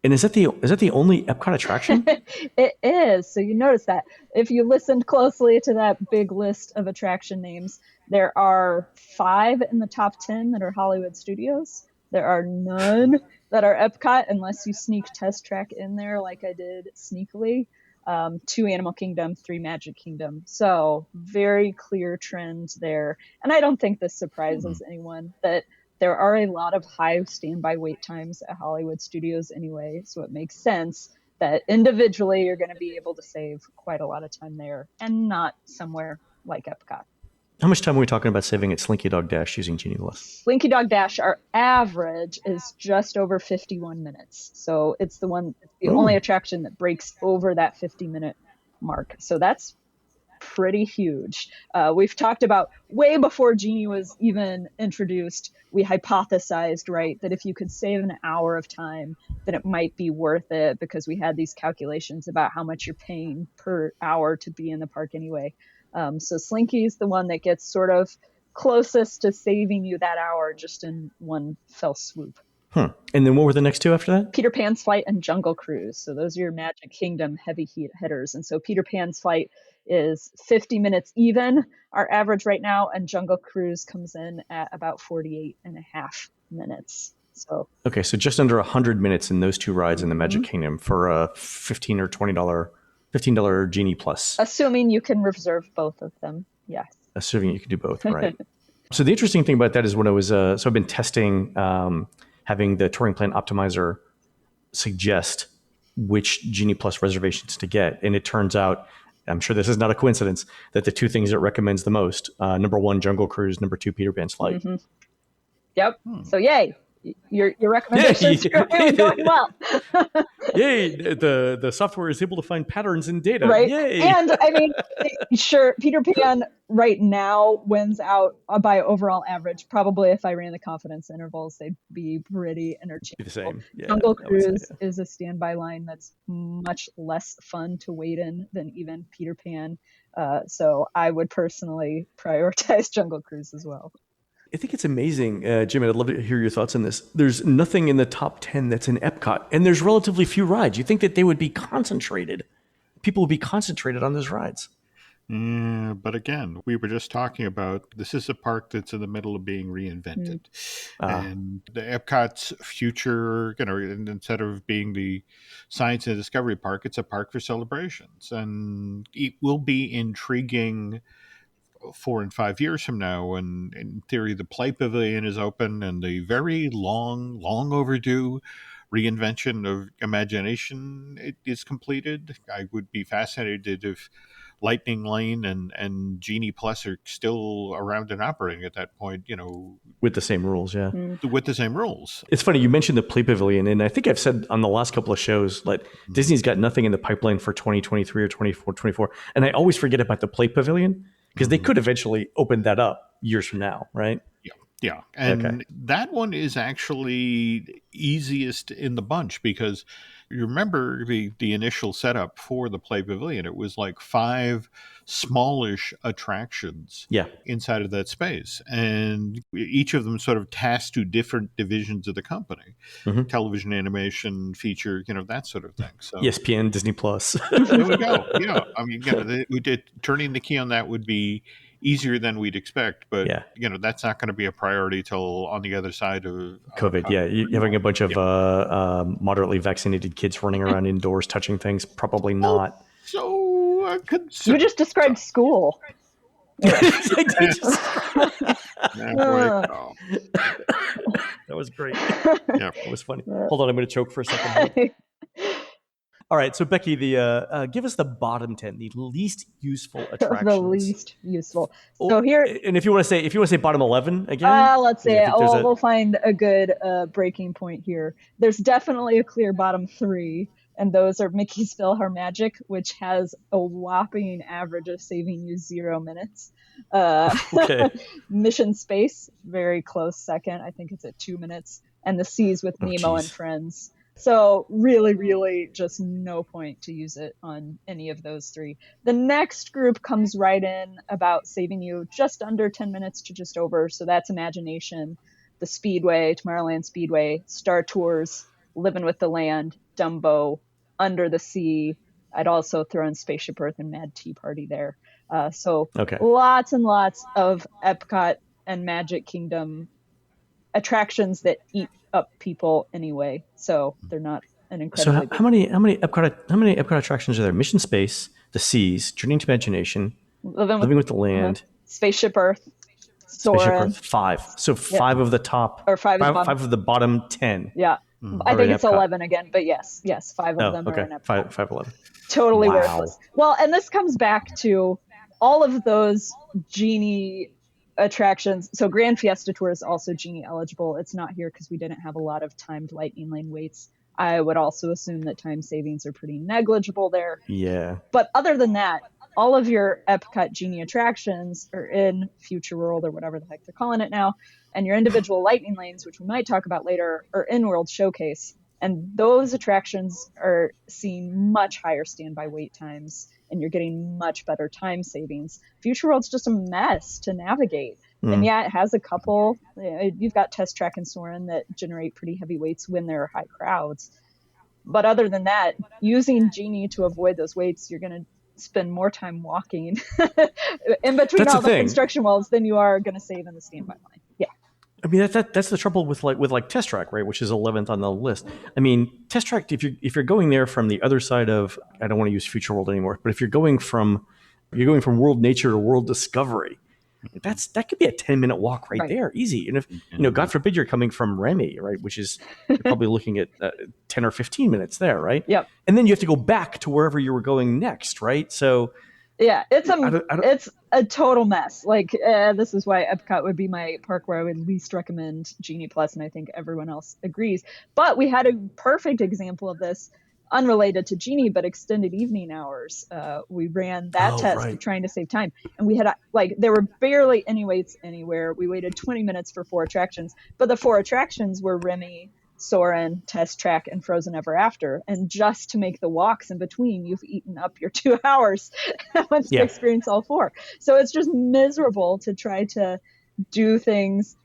A: And is that the only Epcot attraction?
C: It is. So you notice that if you listened closely to that big list of attraction names, there are 5 in the top 10 that are Hollywood Studios. There are none that are Epcot unless you sneak Test Track in there like I did sneakily. 2 Animal Kingdom, 3 Magic Kingdom. So very clear trend there. And I don't think this surprises anyone that there are a lot of high standby wait times at Hollywood Studios anyway. So it makes sense that individually you're going to be able to save quite a lot of time there and not somewhere like Epcot.
A: How much time are we talking about saving at Slinky Dog Dash using Genie Plus?
C: Slinky Dog Dash, our average is just over 51 minutes. So it's the only attraction that breaks over that 50-minute mark. So that's pretty huge. We've talked about way before Genie was even introduced, we hypothesized, right, that if you could save an hour of time, then it might be worth it, because we had these calculations about how much you're paying per hour to be in the park anyway. So Slinky is the one that gets sort of closest to saving you that hour just in one fell swoop.
A: And then what were the next two after that?
C: Peter Pan's Flight and Jungle Cruise. So those are your Magic Kingdom heavy hitters. And so Peter Pan's Flight is 50 minutes even, our average right now, and Jungle Cruise comes in at about 48 and a half minutes. So
A: okay, so just under 100 minutes in those two rides in the Magic Kingdom for a $15 or $15 Genie Plus.
C: Assuming you can reserve both of them, yes.
A: Assuming you can do both, right? So the interesting thing about that is when I was, so I've been testing having the touring plan optimizer suggest which Genie Plus reservations to get. And it turns out, I'm sure this is not a coincidence, that the two things it recommends the most, number 1, Jungle Cruise, number 2, Peter Pan's Flight.
C: Yep. So yay. Your recommendations are really going well.
A: Yay, the software is able to find patterns in data.
C: Right.
A: Yay.
C: And I mean, sure, Peter Pan right now wins out by overall average. Probably if I ran the confidence intervals, they'd be pretty interchangeable.
A: The same. Yeah,
C: Jungle Cruise is a standby line that's much less fun to wait in than even Peter Pan. So I would personally prioritize Jungle Cruise as well.
A: I think it's amazing, Jim, I'd love to hear your thoughts on this. There's nothing in the top 10 that's in Epcot, and there's relatively few rides. You think that they would be concentrated. People would be concentrated on those rides.
B: Yeah, but again, we were just talking about this is a park that's in the middle of being reinvented. And the Epcot's future, instead of being the science and discovery park, it's a park for celebrations. And it will be intriguing 4 and 5 years from now, when in theory the Play Pavilion is open and the very long overdue reinvention of Imagination is completed. I would be fascinated if Lightning Lane and Genie Plus are still around and operating at that point,
A: with the same rules. Yeah.
B: With the same rules.
A: It's funny. You mentioned the Play Pavilion, and I think I've said on the last couple of shows, like Disney's got nothing in the pipeline for 2023 or 24. And I always forget about the Play Pavilion, because they could eventually open that up years from now, right?
B: Yeah. And that one is actually easiest in the bunch, because you remember the initial setup for the Play Pavilion. It was like 5 smallish attractions inside of that space. And each of them sort of tasked to different divisions of the company. Television, animation, feature, that sort of thing. So
A: ESPN, Disney Plus.
B: There we go. Yeah. I mean, turning the key on that would be easier than we'd expect, but that's not going to be a priority till on the other side of
A: COVID. You're having a bunch of moderately vaccinated kids running around indoors touching things. Probably not.
B: So
C: you just described school.
A: That was great. Yeah, it was funny. Hold on, I'm going to choke for a second. All right, so Becky, give us the bottom 10, the least useful attractions.
C: The least useful. So here,
A: and if you want to say bottom 11 again,
C: let's say we'll find a good breaking point here. There's definitely a clear bottom 3, and those are Mickey's PhilharMagic, which has a whopping average of saving you 0 minutes. Mission Space, very close second. I think it's at 2 minutes, and the Seas with Nemo and Friends. So really, really just no point to use it on any of those 3. The next group comes right in about saving you just under 10 minutes to just over. So that's Imagination, the Speedway, Tomorrowland Speedway, Star Tours, Living with the Land, Dumbo, Under the Sea. I'd also throw in Spaceship Earth and Mad Tea Party there. So lots and lots of Epcot and Magic Kingdom attractions that eat up people anyway, so they're not an
A: So
C: incredibly
A: how many Epcot attractions are there? Mission Space, the Seas, Journey to Imagination, Living with the Land,
C: Spaceship Earth,
A: Spaceship
C: Soarin'.
A: Earth. 5. So
C: Yep.
A: 5 of the top,
C: Or 5 is bottom.
A: 5 of the bottom 10.
C: Yeah. I
A: are
C: think
A: in
C: it's
A: Epcot.
C: 11 again, but yes, 5 of them are in Epcot.
A: 5, 11.
C: Totally
A: Wow.
C: worthless. Well, and this comes back to all of those Genie attractions. So Grand Fiesta Tour is also Genie eligible. It's not here because we didn't have a lot of timed lightning lane waits. I would also assume that time savings are pretty negligible there.
A: Yeah.
C: But other than that, all of your Epcot Genie attractions are in Future World or whatever the heck they're calling it now. And your individual lightning lanes, which we might talk about later, are in World Showcase. And those attractions are seeing much higher standby wait times, and you're getting much better time savings. Future World's just a mess to navigate. And yeah, it has a couple. You've got Test Track and Soarin' that generate pretty heavy waits when there are high crowds. But other than that, using Genie to avoid those waits, you're going to spend more time walking in between
A: That's
C: all
A: the
C: the
A: thing.
C: construction walls than you are going to save in the standby line. Yeah.
A: I mean, that's the trouble with Test Track, right? Which is 11th on the list. I mean, Test Track, if you're going there from the other side of, I don't want to use Future World anymore, but if you're going from World Nature to World Discovery, that could be a 10-minute walk right there, easy. And if God forbid you're coming from Remy, right, which is you're probably looking at 10 or 15 minutes there, right?
C: Yep.
A: And then you have to go back to wherever you were going next, right? So
C: yeah, it's a total mess. Like this is why Epcot would be my park where I would least recommend Genie Plus, and I think everyone else agrees. But we had a perfect example of this, unrelated to Genie, but extended evening hours. We ran that test trying to save time, and we had there were barely any waits anywhere. We waited 20 minutes for 4 attractions, but the 4 attractions were Remy, Soarin', Test Track, and Frozen Ever After. And just to make the walks in between, you've eaten up your 2 hours once you experience all 4. So it's just miserable to try to do things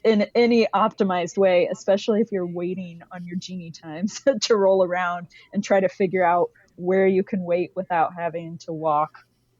C: in any optimized way, especially if you're waiting on your Genie times to roll around and try to figure out where you can wait without having to walk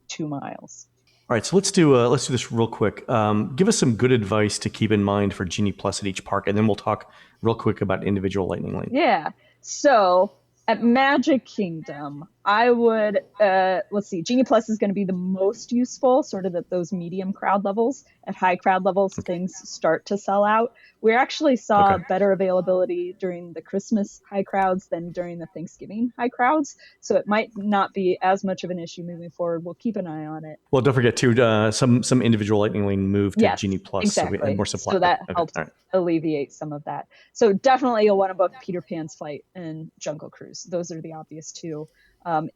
C: 2 miles.
A: All right, so let's do this real quick. Give us some good advice to keep in mind for Genie Plus at each park, and then we'll talk real quick about individual lightning lane.
C: Yeah. So at Magic Kingdom, I would let's see. Genie Plus is going to be the most useful, sort of at those medium crowd levels. At high crowd levels, things start to sell out. We actually saw better availability during the Christmas high crowds than during the Thanksgiving high crowds. So it might not be as much of an issue moving forward. We'll keep an eye on it.
A: Well, don't forget too, some individual lightning lane moved to Genie Plus,
C: exactly.
A: so we had more supply.
C: So that helps alleviate some of that. So definitely you'll want to book Peter Pan's Flight and Jungle Cruise. Those are the obvious 2.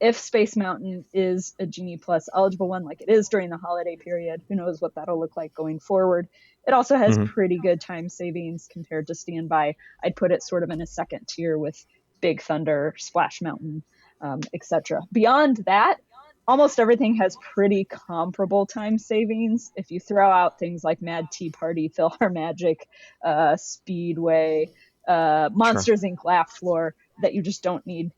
C: If Space Mountain is a Genie Plus eligible one, like it is during the holiday period, who knows what that'll look like going forward. It also has pretty good time savings compared to standby. I'd put it sort of in a second tier with Big Thunder, Splash Mountain, etc. Beyond that, almost everything has pretty comparable time savings. If you throw out things like Mad Tea Party, PhilharMagic, Speedway, Monsters Inc. Laugh Floor that you just don't need,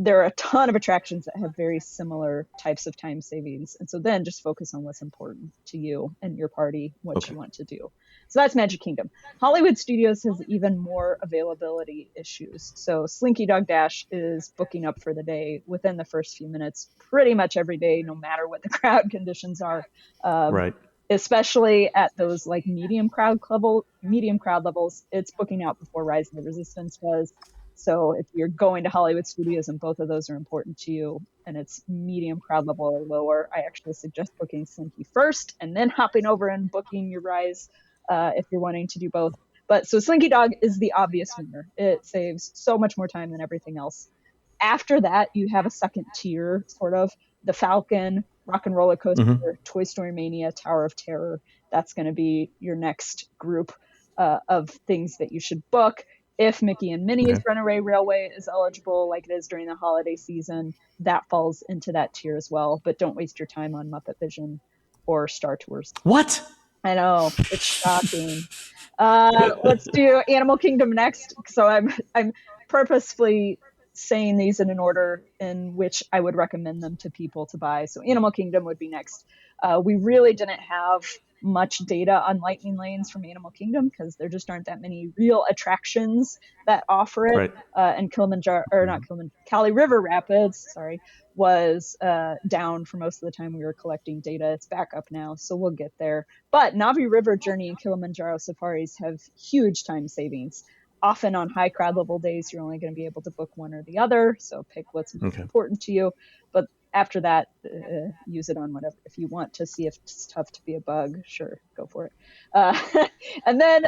C: there are a ton of attractions that have very similar types of time savings. And so then just focus on what's important to you and your party, what you want to do. So that's Magic Kingdom. Hollywood Studios has even more availability issues. So Slinky Dog Dash is booking up for the day within the first few minutes, pretty much every day, no matter what the crowd conditions are.
A: Right.
C: Especially at those like medium crowd levels, it's booking out before Rise of the Resistance does. So if you're going to Hollywood Studios and both of those are important to you and it's medium crowd level or lower, I actually suggest booking Slinky first and then hopping over and booking your Rise if you're wanting to do both. But so Slinky Dog is the obvious winner. It saves so much more time than everything else. After that, you have a second tier, sort of the Falcon, Rock and Roller Coaster, Toy Story Mania, Tower of Terror. That's going to be your next group of things that you should book. If Mickey and Minnie's Runaway Railway is eligible, like it is during the holiday season, that falls into that tier as well. But don't waste your time on Muppet Vision or Star Tours.
A: What?
C: I know, it's shocking. Let's do Animal Kingdom next. So I'm purposefully saying these in an order in which I would recommend them to people to buy. So Animal Kingdom would be next. We really didn't have much data on lightning lanes from Animal Kingdom because there just aren't that many real attractions that offer it.
A: Right.
C: And Kilimanjaro, or not Kilimanjaro, Cali River Rapids, sorry, was down for most of the time we were collecting data. It's back up now, so we'll get there. But Navi River Journey and Kilimanjaro Safaris have huge time savings. Often on high crowd level days, you're only going to be able to book one or the other, so pick what's most important to you. But after that, use it on whatever. If you want to see if it's tough to be a bug, sure, go for it. And then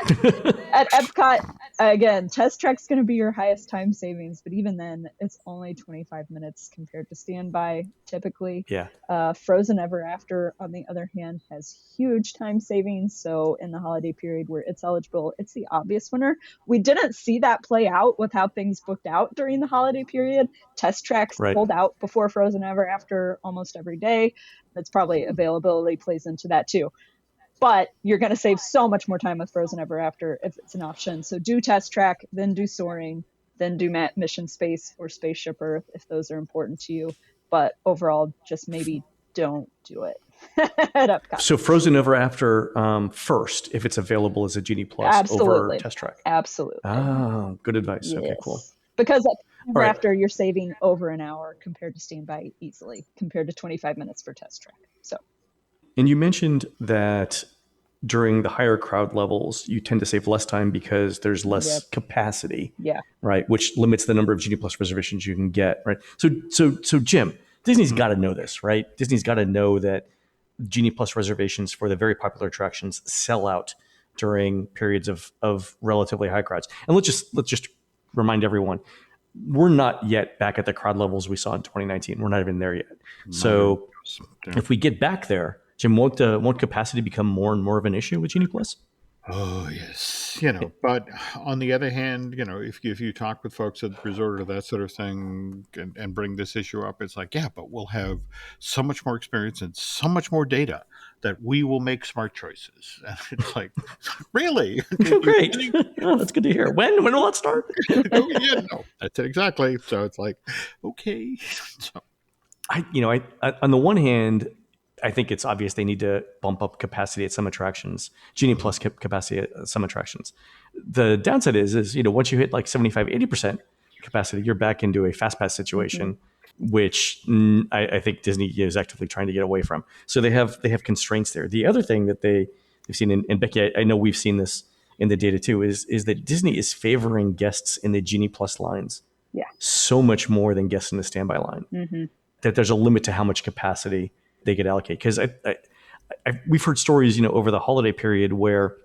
C: at Epcot, again, Test Track's going to be your highest time savings, but even then, it's only 25 minutes compared to standby typically.
A: Yeah.
C: Frozen Ever After, on the other hand, has huge time savings. So in the holiday period where it's eligible, it's the obvious winner. We didn't see that play out with how things booked out during the holiday period. Test Tracks sold out before Frozen Ever After almost every day. That's probably availability plays into that too. But you're going to save so much more time with Frozen Ever After if it's an option. So do Test Track, then do Soaring, then do Mission Space or Spaceship Earth if those are important to you. But overall, just maybe don't do it at Epcot.
A: So Frozen Ever After first, if it's available as a Genie Plus over Test Track.
C: Absolutely.
A: Oh, good advice.
C: Yes.
A: Okay, cool.
C: Because Ever After, you're saving over an hour compared to standby easily, compared to 25 minutes for Test Track. So.
A: And you mentioned that during the higher crowd levels, you tend to save less time because there's less capacity.
C: Yeah.
A: Right. Which limits the number of Genie Plus reservations you can get. Right. So Jim, Disney's got to know this, right? Disney's got to know that Genie Plus reservations for the very popular attractions sell out during periods of relatively high crowds. And let's just remind everyone, we're not yet back at the crowd levels we saw in 2019. We're not even there yet. So if we get back there, Jim, won't capacity become more and more of an issue with Genie Plus?
B: Oh, yes. But on the other hand, if you talk with folks at the resort or that sort of thing and bring this issue up, it's like, yeah, but we'll have so much more experience and so much more data that we will make smart choices. And it's like, really?
A: Great. Oh, that's good to hear. When will it start?
B: That's it exactly. So it's like, okay. So.
A: I on the one hand, I think it's obvious they need to bump up capacity at some attractions, Genie Plus capacity at some attractions. The downside is once you hit like 75, 80% capacity, you're back into a fast pass situation, which I think Disney is actively trying to get away from. So they have constraints there. The other thing that they've seen, and Becky, I know we've seen this in the data too, is that Disney is favoring guests in the Genie Plus lines so much more than guests in the standby line. That there's a limit to how much capacity they could allocate. Because we've heard stories, over the holiday period where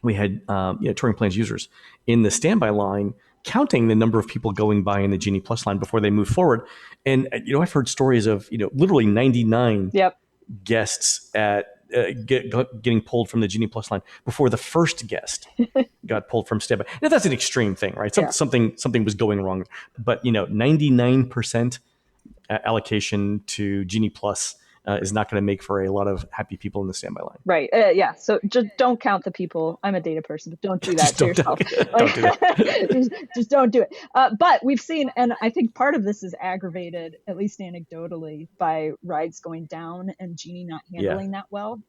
A: we had touring plans users in the standby line counting the number of people going by in the Genie Plus line before they move forward. And I've heard stories of literally 99 guests at getting pulled from the Genie Plus line before the first guest got pulled from standby. Now that's an extreme thing, right? Something was going wrong, but 99% allocation to Genie Plus is not going to make for a lot of happy people in the standby line.
C: Right. So just don't count the people. I'm a data person, but don't do that to yourself.
A: Don't do that.
C: just don't do it. But we've seen, and I think part of this is aggravated, at least anecdotally, by rides going down and Genie not handling that well.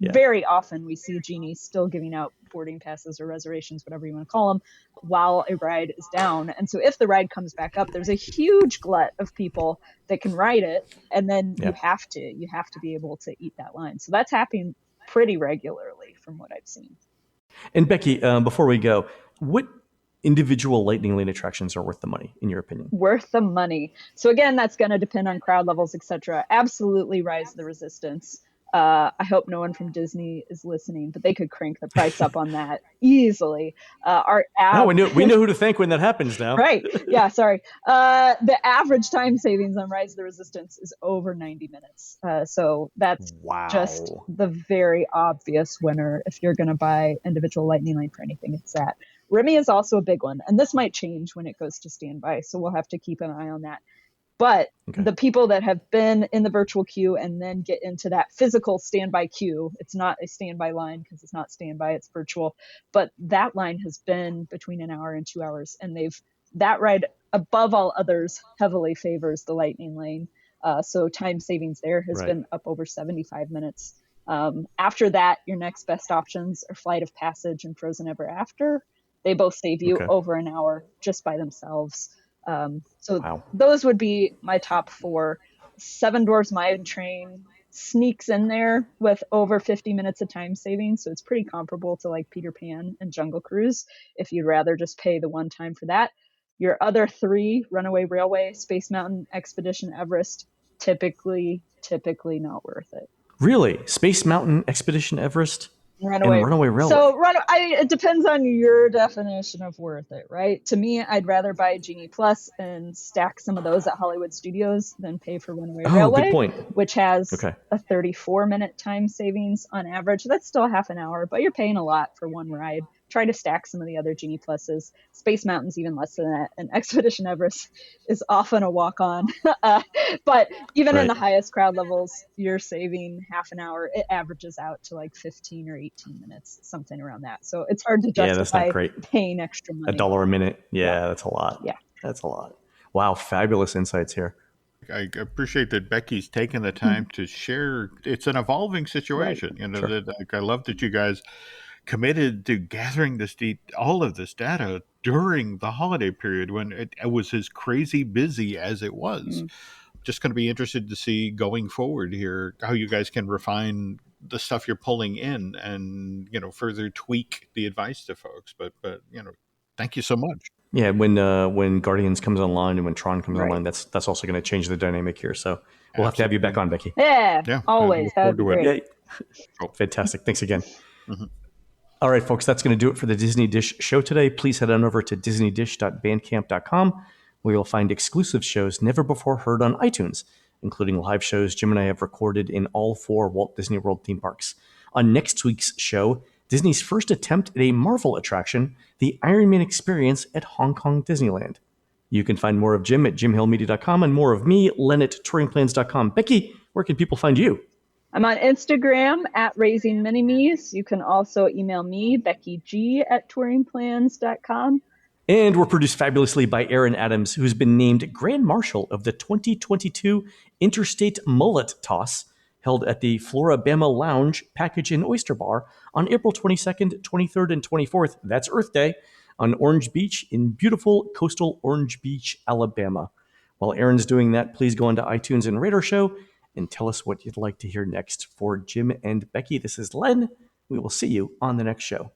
C: Very often we see Genie still giving out boarding passes or reservations, whatever you want to call them, while a ride is down. And so if the ride comes back up, there's a huge glut of people that can ride it. And then you have to be able to eat that line. So that's happening pretty regularly from what I've seen.
A: And Becky, before we go, what individual Lightning Lane attractions are worth the money, in your opinion?
C: Worth the money. So again, that's going to depend on crowd levels, etc. Absolutely Rise of the Resistance. I hope no one from Disney is listening, but they could crank the price up on that easily.
A: We know who to thank when that happens now.
C: Right. Yeah, sorry. The average time savings on Rise of the Resistance is over 90 minutes. So that's just the very obvious winner. If you're going to buy individual Lightning Lane for anything, it's that. Remy is also a big one, and this might change when it goes to standby, so we'll have to keep an eye on that. But the people that have been in the virtual queue and then get into that physical standby queue, it's not a standby line because it's not standby, it's virtual. But that line has been between an hour and 2 hours. And that ride, above all others, heavily favors the Lightning Lane. So time savings there has been up over 75 minutes. After that, your next best options are Flight of Passage and Frozen Ever After. They both save you over an hour just by themselves. So those would be my top 4. Seven Dwarfs Mine Train sneaks in there with over 50 minutes of time savings. So it's pretty comparable to like Peter Pan and Jungle Cruise if you'd rather just pay the one time for that. Your other 3, Runaway Railway, Space Mountain, Expedition Everest, typically not worth it.
A: Really? Space Mountain, Expedition Everest,
C: Runaway
A: Railway.
C: So it depends on your definition of worth it, right? To me, I'd rather buy Genie Plus and stack some of those at Hollywood Studios than pay for Runaway Railway,
A: good point.
C: which has a 34-minute time savings on average. That's still half an hour, but you're paying a lot for one ride. Try to stack some of the other Genie Pluses. Space Mountain's even less than that, and Expedition Everest is often a walk-on. But even in the highest crowd levels, you're saving half an hour. It averages out to like 15 or 18 minutes, something around that. So it's hard to justify paying extra money.
A: $1 a minute. Yeah, that's a lot.
C: Yeah.
A: That's a lot. Wow, fabulous insights here.
B: I appreciate that Becky's taken the time to share. It's an evolving situation. I love that you guys committed to gathering all of this data during the holiday period when it was as crazy busy as it was. Just going to be interested to see going forward here how you guys can refine the stuff you're pulling in and further tweak the advice to folks. But thank you so much.
A: Yeah, when Guardians comes online and when Tron comes online, that's also going to change the dynamic here. So we'll have to have you back on, Becky.
C: Yeah, always. That would be great.
A: Fantastic. Thanks again. All right, folks, that's going to do it for the Disney Dish show today. Please head on over to disneydish.bandcamp.com, where you'll find exclusive shows never before heard on iTunes, including live shows Jim and I have recorded in all 4 Walt Disney World theme parks. On next week's show, Disney's first attempt at a Marvel attraction, the Iron Man Experience at Hong Kong Disneyland. You can find more of Jim at jimhillmedia.com and more of me, Len at touringplans.com. Becky, where can people find you?
C: I'm on Instagram at Raising Mini-Me's. You can also email me, BeckyG at touringplans.com.
A: And we're produced fabulously by Aaron Adams, who's been named Grand Marshal of the 2022 Interstate Mullet Toss, held at the Florabama Lounge Package and Oyster Bar on April 22nd, 23rd, and 24th. That's Earth Day, on Orange Beach in beautiful coastal Orange Beach, Alabama. While Aaron's doing that, please go onto iTunes and rate our show and tell us what you'd like to hear next. For Jim and Becky, this is Len. We will see you on the next show.